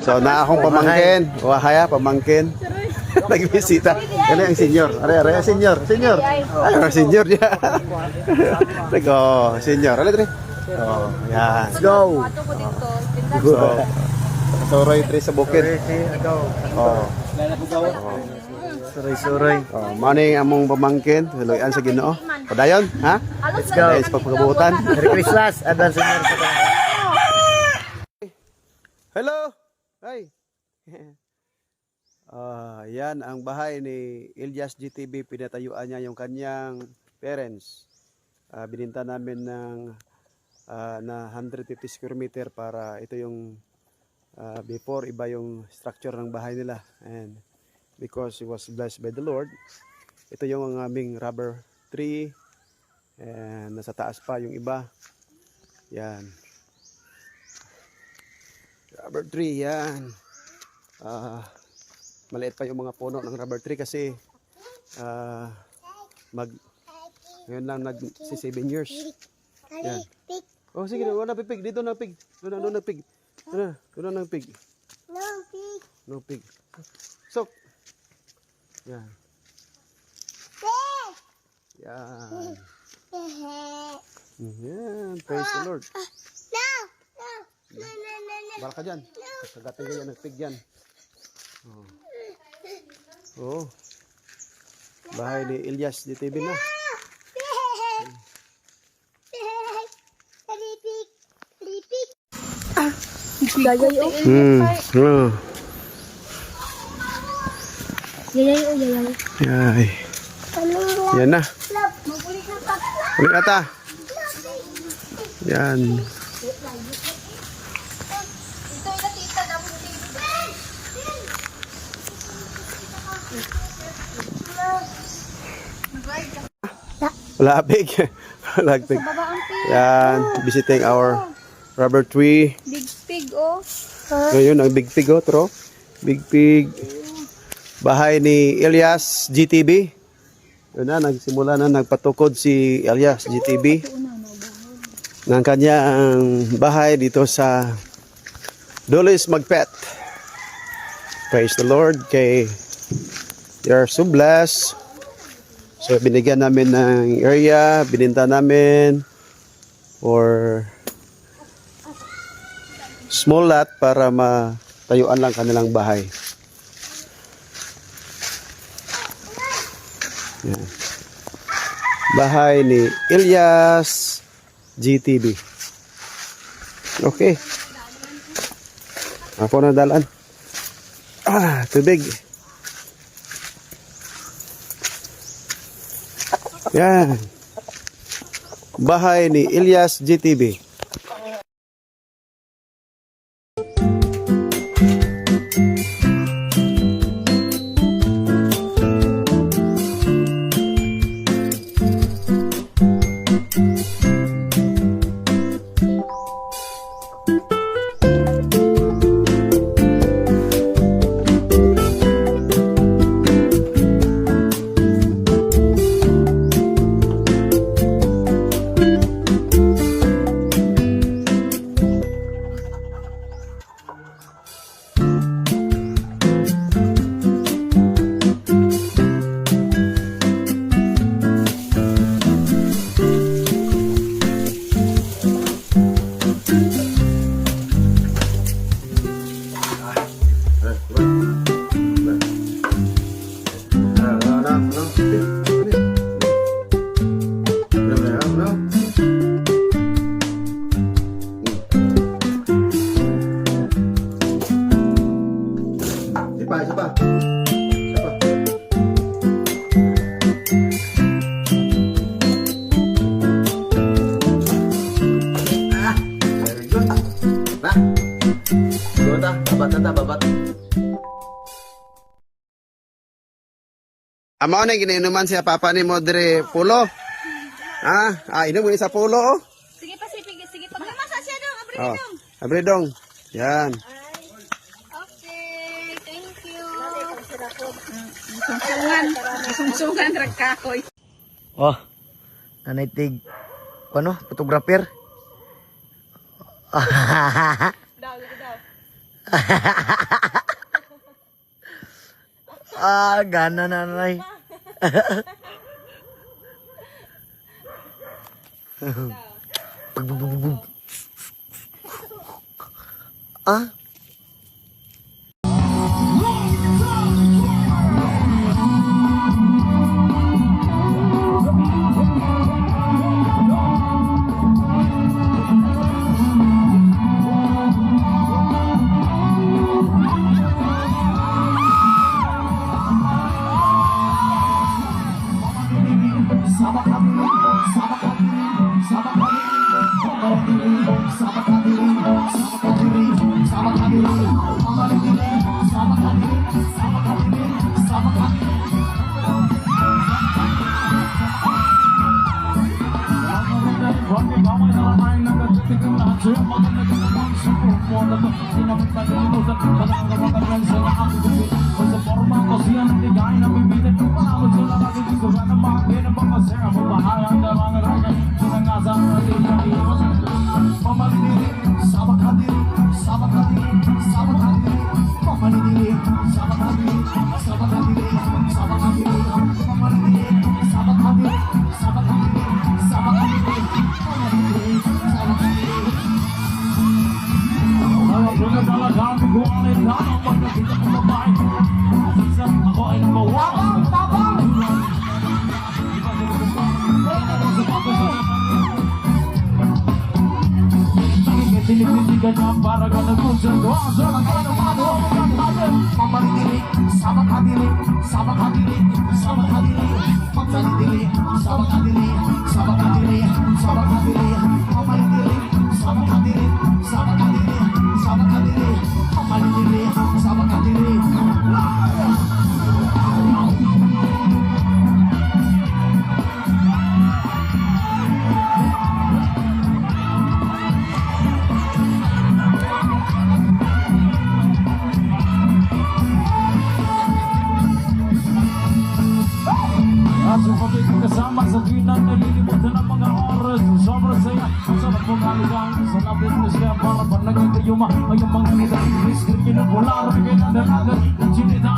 So na akong pamangkin. Wahaya, pamangkin. Nagbisita. Ano yung senior? Are, senior. Senior. Ay, senior niya. Nako, senior. Ano ito? Oh, yan. Let's go. Go. Suroy tre sa bukid. Oh. Suroy. Oh, morning among pamangkin. Haluyan sa Ginoo. Padayon, ha? Let's go. Guys, pagpagabutan. Merry Christmas. Advance Merry Christmas. Hello. Hi. Yan ang bahay ni Elias GTB. Pinatayuan niya yung kanyang parents. Bininta namin ng na 150 square meter para ito yung before iba yung structure ng bahay nila, and because it was blessed by the Lord, ito yung aming rubber tree, and nasa taas pa yung iba. Yan, rubber tree yan. Maliit pa yung mga puno ng rubber tree kasi ngayon lang si 7 years. Yan. Oh sige, wala na pig dito, na pig. Doon na pig. Doon na pig. No pig. So. Yan. Yan. Yan. Praise the Lord. Bala ka dyan. Kagatin ka yan ng pig dyan. Oh. Bahay ni Elias DTB na. Yayay o. Yayay o, yayay. Yay. Yan na. Ulit na ta. Yan. Wala pig. Wala pig. Yan. Visiting our rubber tree. Big pig o. Ngayon ang big pig, tro. Big pig. Bahay ni Elias GTB. Yun na, nagsimula na, nagpatukod si Elias GTB ng kanyang bahay dito sa Dulis Magpet. Praise the Lord. Kay they are so blessed. So binigyan namin ng area, bininta namin for small lot para matayuan lang kanilang bahay. Yan. Bahay ni Elias GTB. Okay. Ako na dalan. Tubig. Yan. Bahay ni Elias GTB. Amo na ginainuman siya papa ni Modre Pulo. Inom mo sa pulo. Oh. Sige pa, sige pa. Masa siya dong, abridong. Abridong. Yan. Okay, thank you. Sungsungan ragkakoy. Oh. Nanay tig. Photographer. Daw. Gana na nay. Ah? Kasama sa gitna, nalilimutan ang mga oras. Sobrang saya, ang sarap pumaligang sa na-business kaya para pa nagkakayuma. Ay yung mga nila, iskrin yun ang wala, rin ang dalagan. Ang sinita